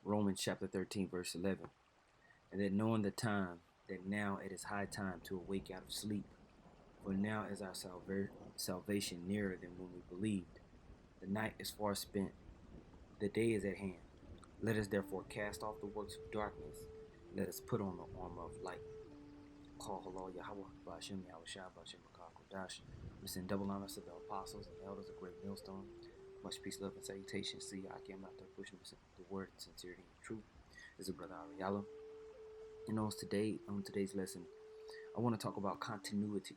Romans chapter 13, verse 11. And that knowing the time, that now it is high time to awake out of sleep. For now is our salvation nearer than when we believed. The night is far spent, the day is at hand. Let us therefore cast off the works of darkness. Let us put on the armor of light. Call Halal Yahweh, Ba'ashem Yahushua, Ba'ashem Makah Kodash. We send double honors to the apostles and elders of Great Millstone. Much peace, love, and salutation. See, I came out there pushing the word, sincerity, and truth. This is Brother Ariella. And on today's lesson, I want to talk about continuity.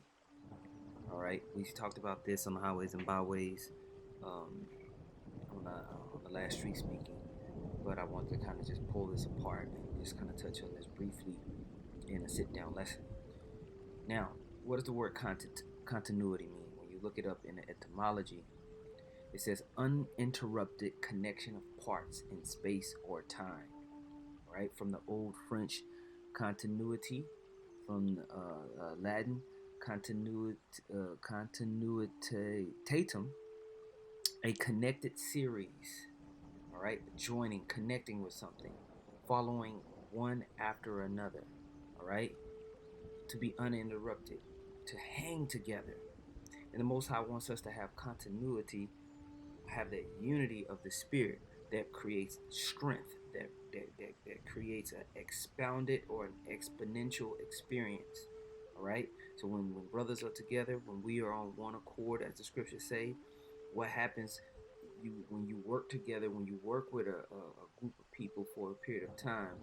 All right, we talked about this on the highways and byways on the last street speaking, but I want to kind of just pull this apart and just kind of touch on this briefly in a sit-down lesson. Now, what does the word continuity mean? When you look it up in the etymology, it says uninterrupted connection of parts in space or time. Right, from the old French continuity, from Latin continuitatum, a connected series. All right, joining, connecting with something, following one after another. All right, to be uninterrupted, to hang together. And the Most High wants us to have continuity, have that unity of the Spirit that creates strength, that creates an expounded or an exponential experience. All right. So when brothers are together, when we are on one accord, as the scriptures say, what happens? When you work together, when you work with a group of people for a period of time,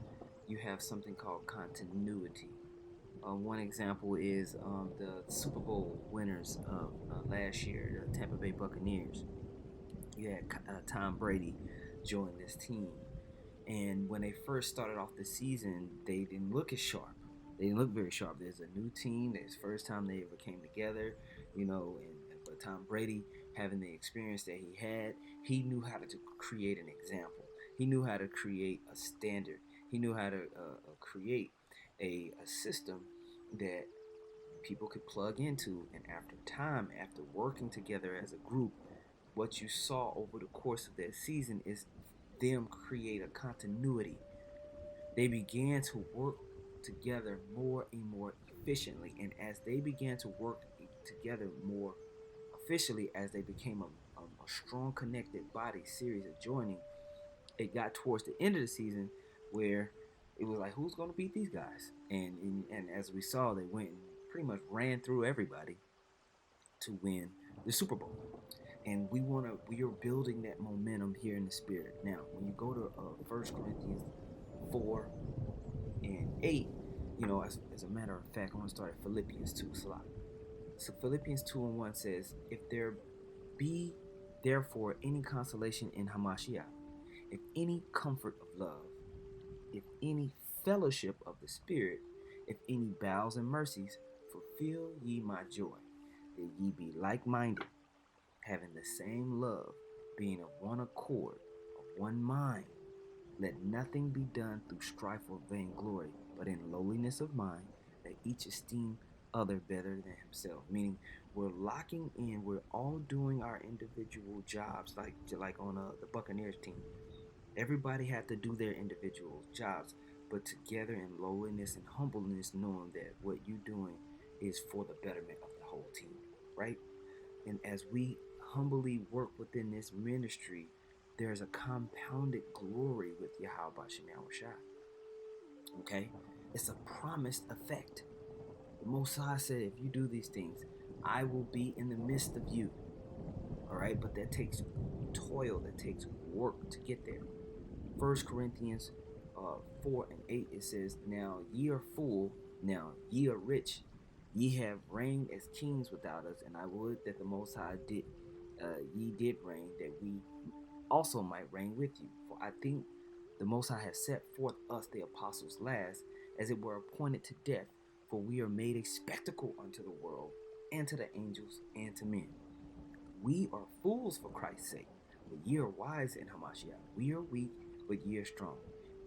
you have something called continuity. One example is the Super Bowl winners of last year, the Tampa Bay Buccaneers. You had Tom Brady join this team. And when they first started off the season, they didn't look as sharp. They didn't look very sharp. There's a new team. It's the first time they ever came together, but Tom Brady, having the experience that he had, he knew how to create an example. He knew how to create a standard. He knew how to create a system that people could plug into. And after time, after working together as a group, what you saw over the course of that season is them create a continuity. They began to work together more and more efficiently, and as they began to work together more officially, as they became a strong connected body series of joining, it got towards the end of the season where it was like, who's going to beat these guys? And as we saw, they went and pretty much ran through everybody to win the Super Bowl. And we are building that momentum here in the Spirit. Now, when you go to 1 Corinthians 4 and 8, as a matter of fact, I want to start at Philippians 2. So Philippians 2 and 1 says, if there be therefore any consolation in Hamashiach, if any comfort of love, if any fellowship of the Spirit, if any bowels and mercies, fulfill ye my joy, that ye be like-minded, having the same love, being of one accord, of one mind. Let nothing be done through strife or vainglory, but in lowliness of mind, let each esteem other better than himself. Meaning, we're locking in, we're all doing our individual jobs, like on the Buccaneers team. Everybody had to do their individual jobs, but together in lowliness and humbleness, knowing that what you're doing is for the betterment of the whole team, right? And as we humbly work within this ministry, there's a compounded glory with Yahweh Bashem Yahushua. Okay? It's a promised effect. The Most High said, if you do these things, I will be in the midst of you. All right? But that takes toil, that takes work to get there. 1 Corinthians 4 and 8, it says, now ye are full, now ye are rich, ye have reigned as kings without us, and I would that the Most High ye did reign, that we also might reign with you. For I think the Most High has set forth us, the apostles, last, as it were appointed to death, for we are made a spectacle unto the world, and to the angels, and to men. We are fools for Christ's sake, but ye are wise in Hamashiach. We are weak, but ye are strong.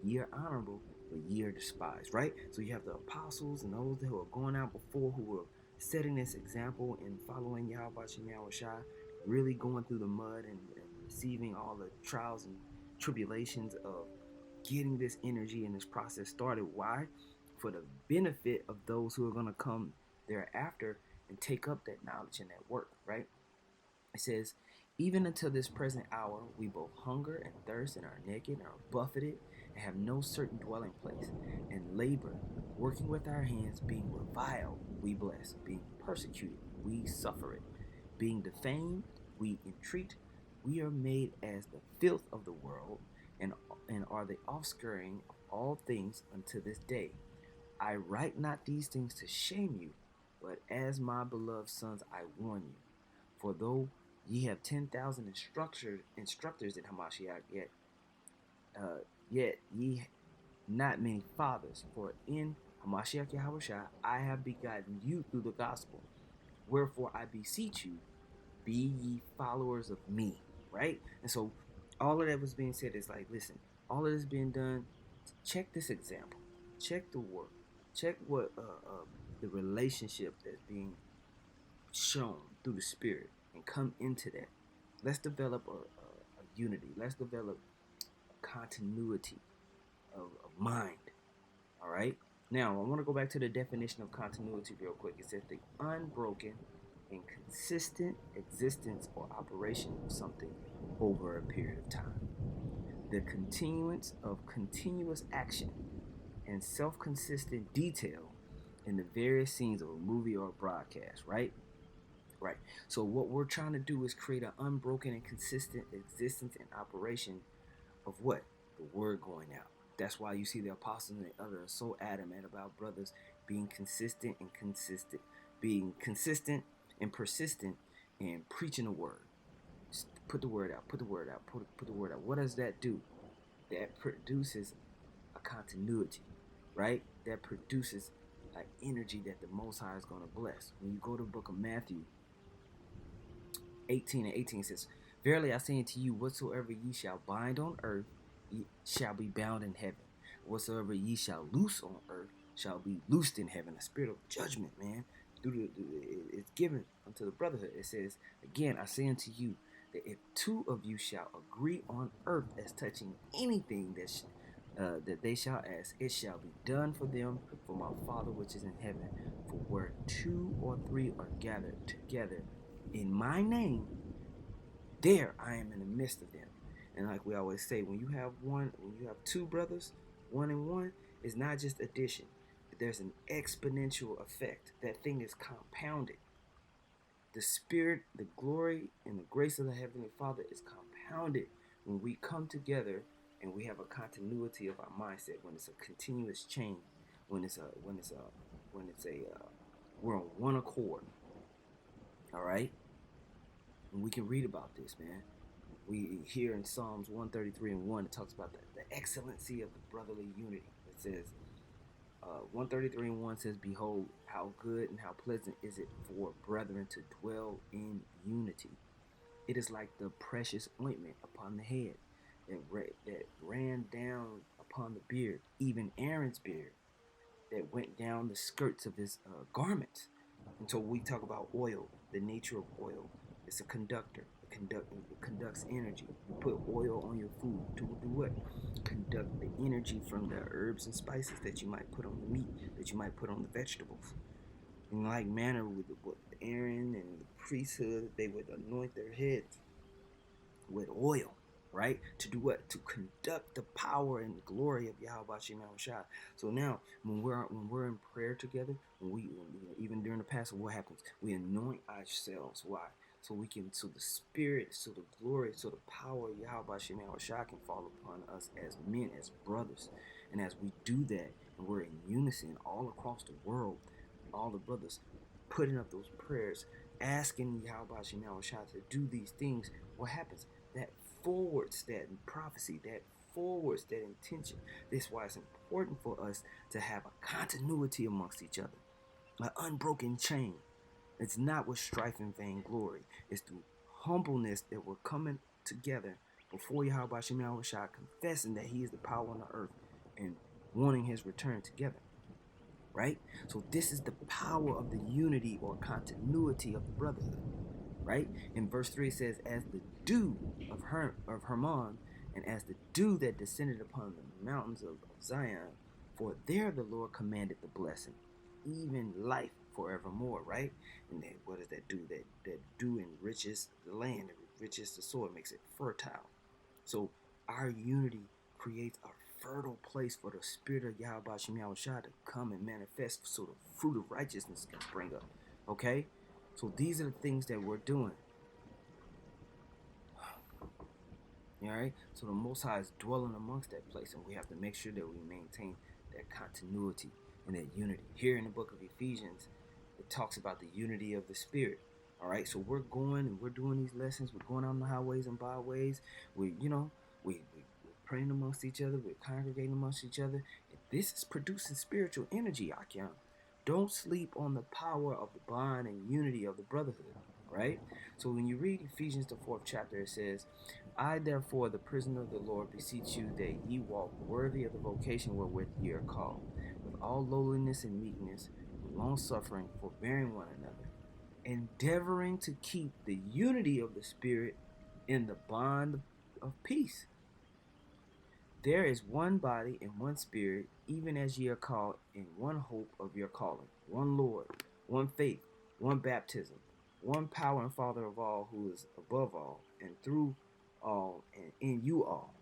Ye are honorable, but ye are despised, right? So you have the apostles and those who are going out before, who were setting this example and following Yahweh Shem Yahushua, really going through the mud and receiving all the trials and tribulations of getting this energy and this process started. Why? For the benefit of those who are going to come thereafter and take up that knowledge and that work, right? It says, even until this present hour, we both hunger and thirst and are naked and are buffeted and have no certain dwelling place, and labor, working with our hands, being reviled, we bless, being persecuted, we suffer it, being defamed, we entreat, we are made as the filth of the world, and, and are the offscouring of all things unto this day. I write not these things to shame you, but as my beloved sons I warn you. For though ye have 10,000 instructors in Hamashiach, yet ye not many fathers. For in Hamashiach Yahushua I have begotten you through the gospel. Wherefore I beseech you, be ye followers of me. Right? And so all of that was being said is like, listen, all of this being done, check this example. Check the work. Check what the relationship that's being shown through the Spirit and come into that. Let's develop a unity. Let's develop a continuity of mind. All right. Now, I want to go back to the definition of continuity real quick. It says the unbroken and consistent existence or operation of something over a period of time. The continuance of continuous action and self-consistent detail in the various scenes of a movie or a broadcast, right? Right. So what we're trying to do is create an unbroken and consistent existence and operation of what? The word going out. That's why you see the apostles and the others are so adamant about brothers being consistent and persistent in preaching the word. Just put the word out, put the word out, put the word out. What does that do? That produces a continuity, right? That produces an energy that the Most High is going to bless. When you go to the book of Matthew 18 and 18, it says, verily I say unto you, whatsoever ye shall bind on earth shall be bound in heaven. Whatsoever ye shall loose on earth shall be loosed in heaven. A spirit of judgment, man, it's given unto the brotherhood. It says, again, I say unto you, that if two of you shall agree on earth as touching anything that they shall ask, it shall be done for them for my Father which is in heaven. For where 2 or 3 are gathered together in my name, there I am in the midst of them. And like we always say, when you have 2 brothers, 1 and 1, it's not just addition. There's an exponential effect. That thing is compounded. The Spirit, the glory, and the grace of the Heavenly Father is compounded when we come together and we have a continuity of our mindset. When it's a continuous chain, when we're on one accord. All right, and we can read about this, man. We hear in Psalms 133 and 1, it talks about the excellency of the brotherly unity. It says, 133 and 1 says, behold, how good and how pleasant is it for brethren to dwell in unity. It is like the precious ointment upon the head that ran down upon the beard, even Aaron's beard, that went down the skirts of his garments. And so we talk about oil, the nature of oil. It's a conductor. It conducts energy. You put oil on your food to do what? Conduct the energy from the herbs and spices that you might put on the meat, that you might put on the vegetables. In like manner with Aaron and the priesthood, they would anoint their heads with oil, right? To do what? To conduct the power and the glory of Yahweh Shem Shah. So now, when we're in prayer together, even during the Passover, what happens? We anoint ourselves. Why? So the Spirit, so the glory, so the power of Yahweh Shem Shah can fall upon us as men, as brothers. And as we do that, and we're in unison all across the world, all the brothers putting up those prayers, asking Yahweh Shem Shah to do these things, what happens? That forwards that prophecy, that forwards that intention. This is why it's important for us to have a continuity amongst each other, an unbroken chain. It's not with strife and vainglory. It's through humbleness that we're coming together before Yahweh Shem Shah, confessing that He is the power on the earth and wanting His return together. Right? So this is the power of the unity or continuity of the brotherhood. Right? In verse 3 it says, as the dew of Hermon and as the dew that descended upon the mountains of Zion, for there the Lord commanded the blessing, even life forevermore, right? And then what does that do? That dew enriches the land, it enriches the soil, it makes it fertile. So our unity creates a fertile place for the spirit of Yahweh Shem Yahushua to come and manifest, so the fruit of righteousness can spring up. Okay? So these are the things that we're doing. Alright? So the Most High is dwelling amongst that place, and we have to make sure that we maintain that continuity and that unity. Here in the book of Ephesians, it talks about the unity of the spirit. Alright, so we're going and we're doing these lessons, we're going on the highways and byways, we're praying amongst each other, we're congregating amongst each other. And this is producing spiritual energy, Akyam. Don't sleep on the power of the bond and unity of the brotherhood, right? So when you read Ephesians the 4th chapter, it says, I therefore, the prisoner of the Lord, beseech you that ye walk worthy of the vocation wherewith ye are called, with all lowliness and meekness, with long suffering, forbearing one another, endeavoring to keep the unity of the Spirit in the bond of peace. There is one body and one Spirit, even as ye are called, in one hope of your calling, one Lord, one faith, one baptism, one power and Father of all, who is above all, and through all, and in you all.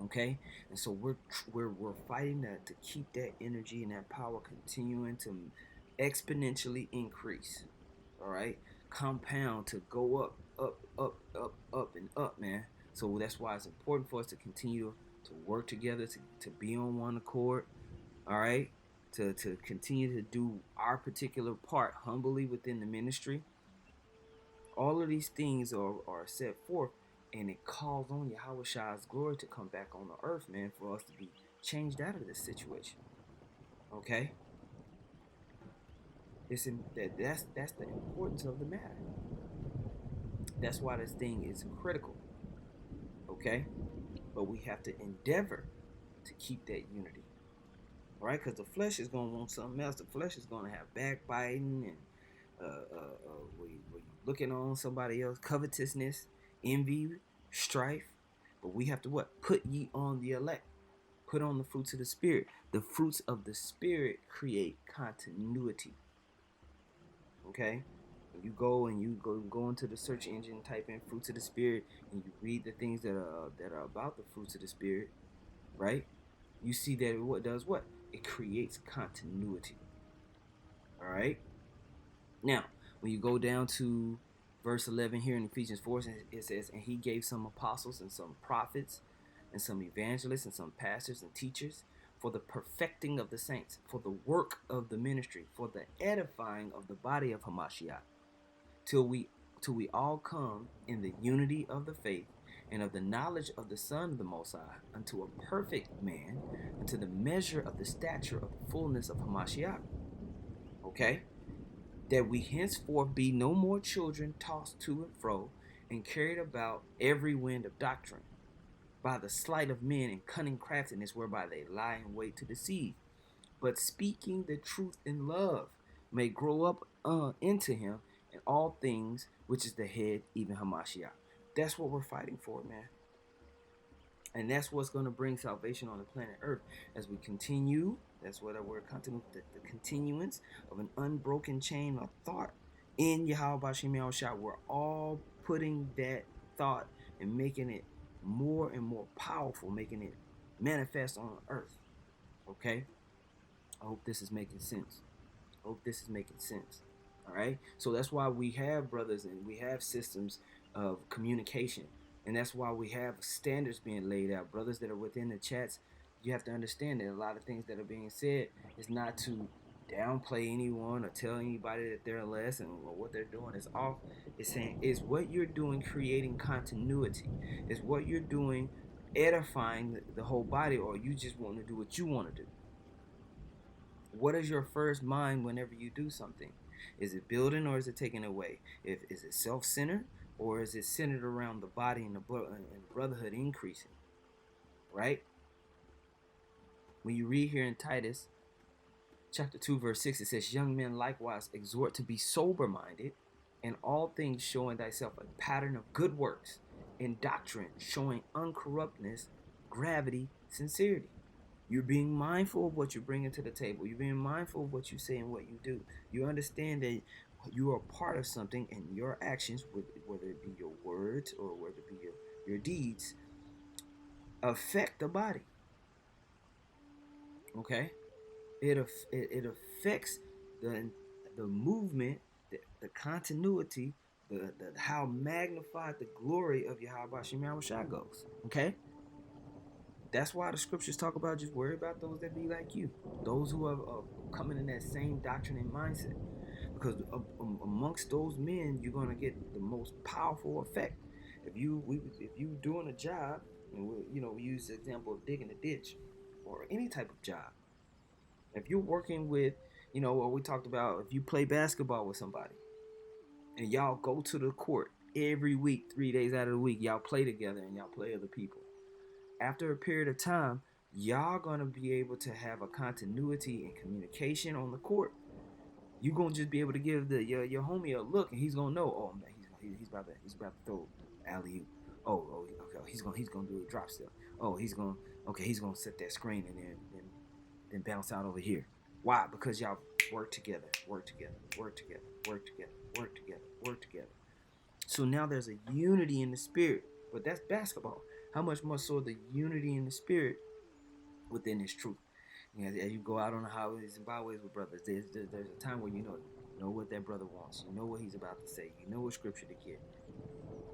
Okay, and so we're fighting to keep that energy and that power continuing to exponentially increase. All right, compound, to go up, and up, man. So that's why it's important for us to continue to work together, to be on one accord. All right, to continue to do our particular part humbly within the ministry. All of these things are set forth, and it calls on Yahweh Shai's glory to come back on the earth, man, for us to be changed out of this situation. Okay? That's the importance of the matter. That's why this thing is critical. Okay? But we have to endeavor to keep that unity. All right? Because the flesh is going to want something else. The flesh is going to have backbiting and we looking on somebody else, covetousness, envy, strife. But we have to what? Put ye on the elect. Put on the fruits of the Spirit. The fruits of the Spirit create continuity. Okay? When you go and you go into the search engine, type in fruits of the Spirit, and you read the things that are about the fruits of the Spirit, right? You see that what does what? It creates continuity. All right? Now, when you go down to verse 11 here in Ephesians 4, it says, and he gave some apostles and some prophets and some evangelists and some pastors and teachers for the perfecting of the saints, for the work of the ministry, for the edifying of the body of Hamashiach, till we all come in the unity of the faith and of the knowledge of the Son of the Most High, unto a perfect man, unto the measure of the stature of the fullness of Hamashiach. Okay? That we henceforth be no more children tossed to and fro and carried about every wind of doctrine, by the sleight of men and cunning craftiness whereby they lie in wait to deceive, but speaking the truth in love may grow up into him in all things, which is the head, even Hamashiach. That's what we're fighting for, man. And that's what's going to bring salvation on the planet Earth as we continue. That's what we're continuing, the continuance of an unbroken chain of thought in Yahweh Shem Yahushua. We're all putting that thought and making it more and more powerful, making it manifest on earth. Okay? I hope this is making sense. All right? So that's why we have brothers and we have systems of communication. And that's why we have standards being laid out. Brothers that are within the chats, you have to understand that a lot of things that are being said is not to downplay anyone or tell anybody that they're less and what they're doing is off. It's saying, is what you're doing creating continuity? Is what you're doing edifying the whole body, or you just want to do what you want to do? What is your first mind whenever you do something? Is it building or is it taking away? Is it self-centered or is it centered around the body and the brotherhood increasing? Right? When you read here in Titus chapter 2 verse 6, it says, young men likewise exhort to be sober-minded, in all things showing thyself a pattern of good works, in doctrine, showing uncorruptness, gravity, sincerity. You're being mindful of what you bring into the table. You're being mindful of what you say and what you do. You understand that you are part of something, and your actions, whether it be your words or whether it be your deeds, affect the body. Okay, it affects the movement, the continuity, the how magnified the glory of Yahweh Shem Yahushua goes. Okay, that's why the scriptures talk about just worry about those that be like you, those who are coming in that same doctrine and mindset. Because amongst those men, you're gonna get the most powerful effect. If you doing a job, and we use the example of digging a ditch, or any type of job. If you're working with, what we talked about, if you play basketball with somebody, and y'all go to the court every week, 3 days out of the week, y'all play together and y'all play other people. After a period of time, y'all gonna be able to have a continuity and communication on the court. You gonna just be able to give your homie a look, and he's gonna know. Oh man, he's about to throw alley oop. Okay, he's gonna do a drop step. Oh, he's gonna set that screen and then bounce out over here. Why? Because y'all work together. So now there's a unity in the spirit, but that's basketball. How much more so the unity in the spirit within this truth? As you go out on the highways and byways with brothers, there's a time where you know what that brother wants. You know what he's about to say. You know what scripture to get.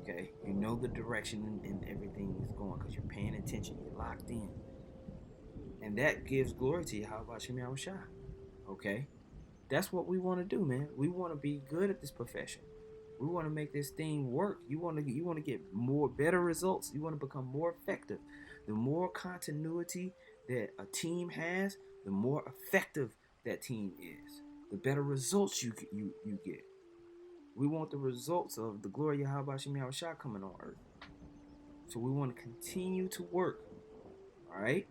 Okay, you know the direction and everything is going because you're paying attention. You're locked in, and that gives glory to Yahweh Shem Yahushua. Okay, that's what we want to do, man. We want to be good at this profession. We want to make this thing work. You want to get better results. You want to become more effective. The more continuity that a team has, the more effective that team is. The better results you get. We want the results of the glory of Yahweh Shem Yahushua coming on earth. So we want to continue to work. All right?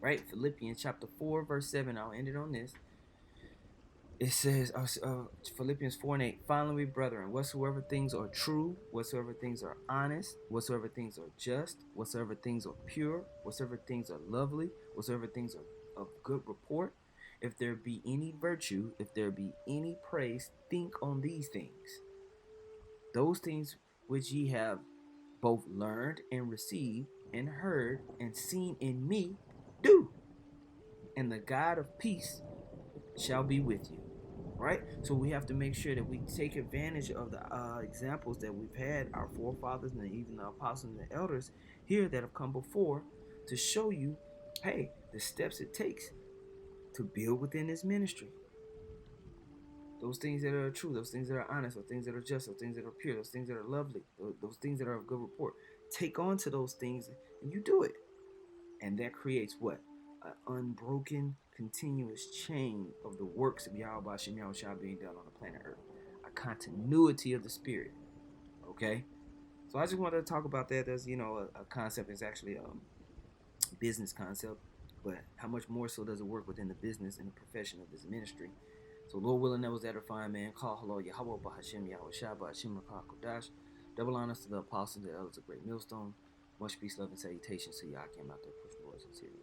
Right? Philippians chapter 4, verse 7. I'll end it on this. It says, Philippians 4 and 8, finally, brethren, whatsoever things are true, whatsoever things are honest, whatsoever things are just, whatsoever things are pure, whatsoever things are lovely, whatsoever things are of good report, if there be any virtue, if there be any praise, think on these things. Those things which ye have both learned and received and heard and seen in me, do. And the God of peace shall be with you. Right? So we have to make sure that we take advantage of the examples that we've had, our forefathers and even the apostles and the elders here that have come before, to show you, hey, the steps it takes to build within this ministry. Those things that are true, those things that are honest, those things that are just, those things that are pure, those things that are lovely, those things that are of good report. Take on to those things and you do it. And that creates what? An unbroken, continuous chain of the works of Yahweh Shem Yahushua being done on the planet Earth. A continuity of the Spirit. Okay? So I just wanted to talk about that. There's, a concept. It's actually a business concept. But how much more so does it work within the business and the profession of this ministry? So Lord willing, that was edifying, man. Call hello, Yahweh Bahashem Yahushua Bahashem Rakah Kodash. Double honors to the apostles, the elders of Great Millstone. Much peace, love, and salutations to y'all. I came out there pushing the words sincerely.